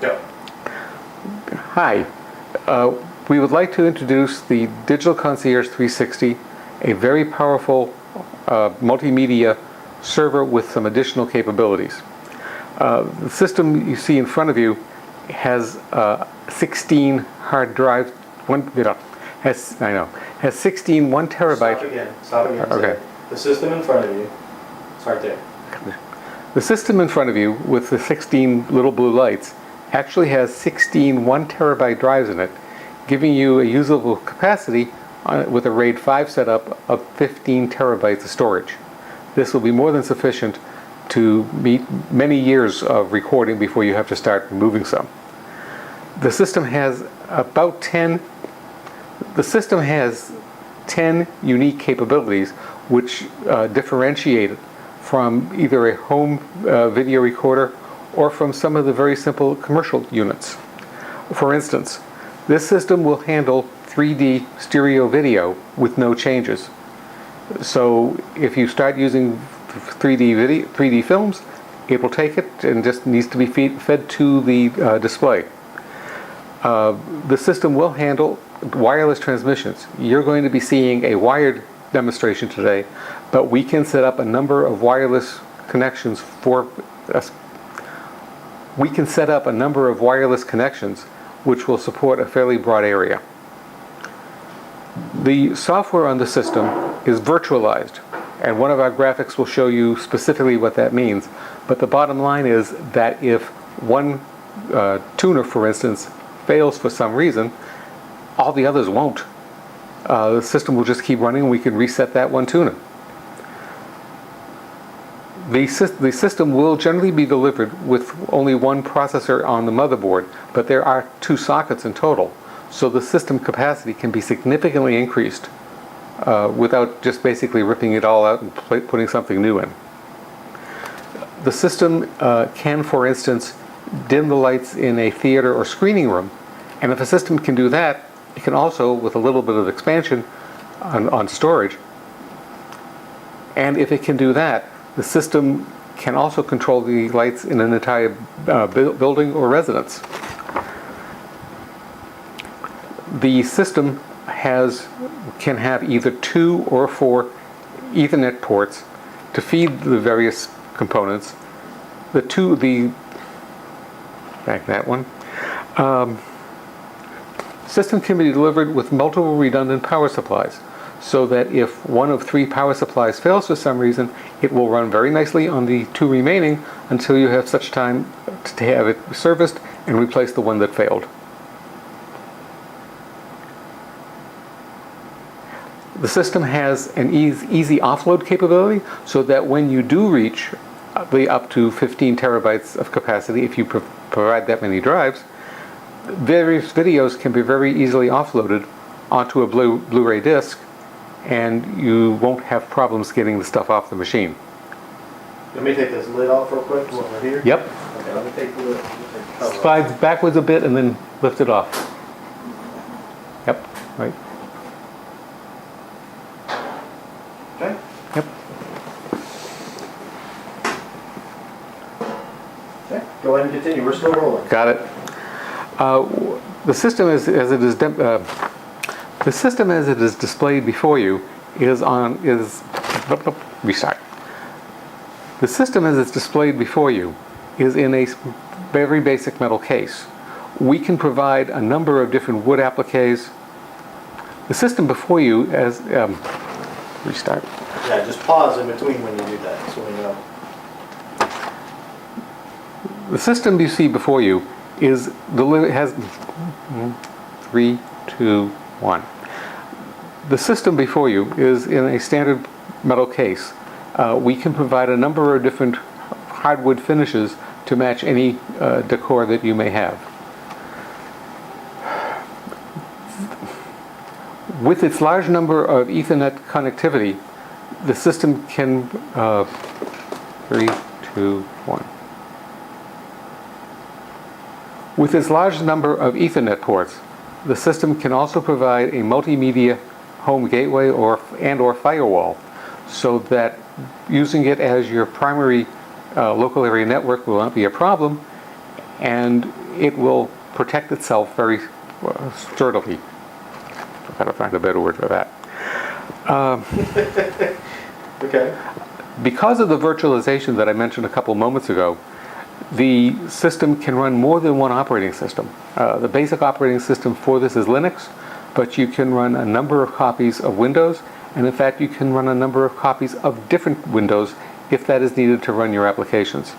Yep. Hi. We would like to introduce the Digital Concierge 360, a very powerful multimedia server with some additional capabilities. The system you see in front of you has 16 hard drives. Has 16 1 terabyte. Stop again. Okay. The system in front of you. It's right there. The system in front of you with the 16 little blue lights actually has 16 1 terabyte drives in it, giving you a usable capacity with a RAID 5 setup of 15 terabytes of storage. This will be more than sufficient to meet many years of recording before you have to start removing some. The system has 10 unique capabilities which differentiate it from either a home video recorder or from some of the very simple commercial units. For instance, this system will handle 3D stereo video with no changes. So if you start using 3D films, it will take it and just needs to be fed to the display. The system will handle wireless transmissions. You're going to be seeing a wired demonstration today, but we can set up a number of wireless connections which will support a fairly broad area. The software on the system is virtualized, and one of our graphics will show you specifically what that means. But the bottom line is that if one tuner, for instance, fails for some reason, all the others won't. The system will just keep running and we can reset that one tuner. The system will generally be delivered with only one processor on the motherboard, but there are 2 sockets in total, so the system capacity can be significantly increased without just basically ripping it all out and putting something new in. The system can, for instance, dim the lights in a theater or screening room, and if a system can do that, it can also, with a little bit of expansion on storage, and if it can do that, the system can also control the lights in an entire building or residence. The system can have either 2 or 4 Ethernet ports to feed the various components. System can be delivered with multiple redundant power supplies, so that if one of 3 power supplies fails for some reason, it will run very nicely on the 2 remaining until you have such time to have it serviced and replace the one that failed. The system has an easy offload capability, so that when you do reach up to 15 terabytes of capacity, if you provide that many drives, various videos can be very easily offloaded onto a Blu-ray disc, and you won't have problems getting the stuff off the machine. Let me take this lid off real quick while we're here. Yep. Okay, let me take the lid. Slides backwards a bit and then lift it off. Yep, right. Okay. Yep. Okay, go ahead and continue. We're still rolling. Got it. The system as it is displayed before you restart. The system as it's displayed before you is in a very basic metal case. We can provide a number of different wood appliques. The system before you restart. Yeah, just pause in between when you do that, so we know. The system you see before you has 3, 2, 1. The system before you is in a standard metal case. We can provide a number of different hardwood finishes to match any decor that you may have. With its large number of Ethernet connectivity, the system can 3, 2, 1. With its large number of Ethernet ports, the system can also provide a multimedia home gateway or firewall, so that using it as your primary local area network will not be a problem, and it will protect itself very sturdily. I've got to find a better word for that. Okay. Because of the virtualization that I mentioned a couple moments ago, the system can run more than one operating system. The basic operating system for this is Linux, but you can run a number of copies of Windows, and in fact you can run a number of copies of different Windows if that is needed to run your applications.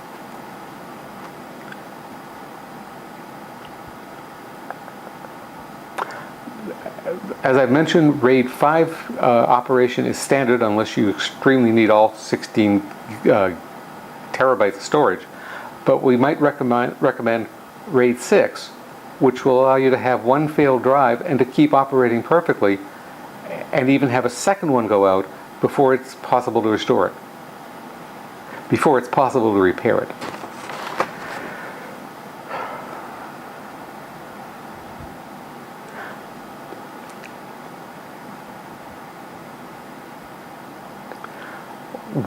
As I've mentioned, RAID 5 operation is standard unless you extremely need all 16 terabytes of storage. But we might recommend RAID 6, which will allow you to have one failed drive and to keep operating perfectly, and even have a second one go out before it's possible to restore it, before it's possible to repair it.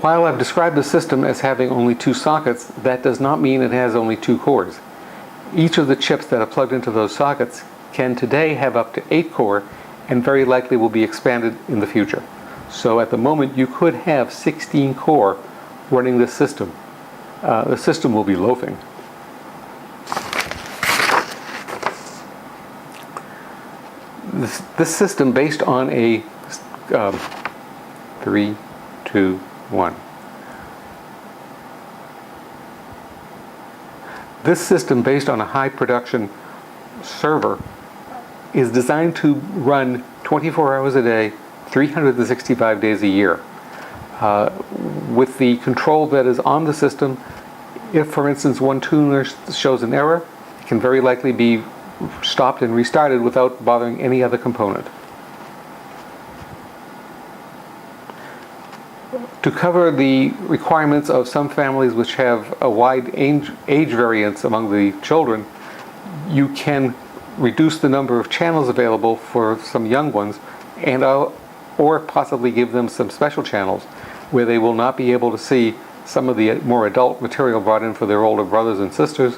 While I've described the system as having only 2 sockets, that does not mean it has only 2 cores. Each of the chips that are plugged into those sockets can today have up to 8 core and very likely will be expanded in the future. So at the moment you could have 16 core running this system. The system will be loafing. This system, based on a 3, 2, 1. This system, based on a high production server, is designed to run 24 hours a day, 365 days a year. With the control that is on the system, if, for instance, one tuner shows an error, it can very likely be stopped and restarted without bothering any other component. To cover the requirements of some families which have a wide age variance among the children, you can reduce the number of channels available for some young ones, and or possibly give them some special channels where they will not be able to see some of the more adult material brought in for their older brothers and sisters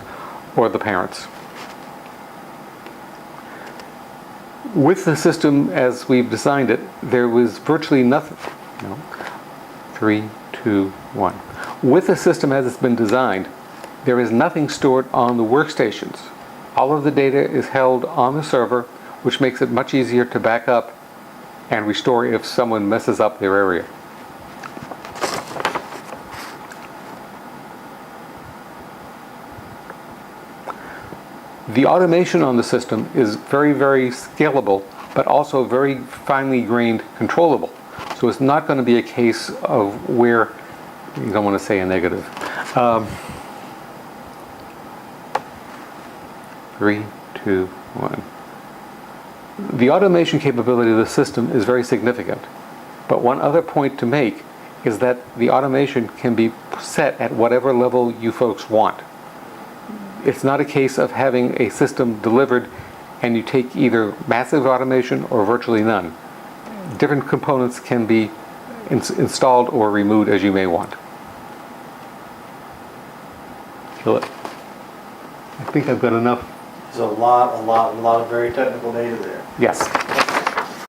or the parents. With the system as we've designed it, there was virtually nothing. 3, 2, 1. With the system as it's been designed, there is nothing stored on the workstations. All of the data is held on the server, which makes it much easier to back up and restore if someone messes up their area. The automation on the system is very, very scalable, but also very finely grained controllable. So it's not going to be a case of where, you don't want to say a negative. 3, 2, 1. The automation capability of the system is very significant. But one other point to make is that the automation can be set at whatever level you folks want. It's not a case of having a system delivered and you take either massive automation or virtually none. Different components can be installed or removed as you may want. Kill it. I think I've got enough. There's a lot of very technical data there. Yes.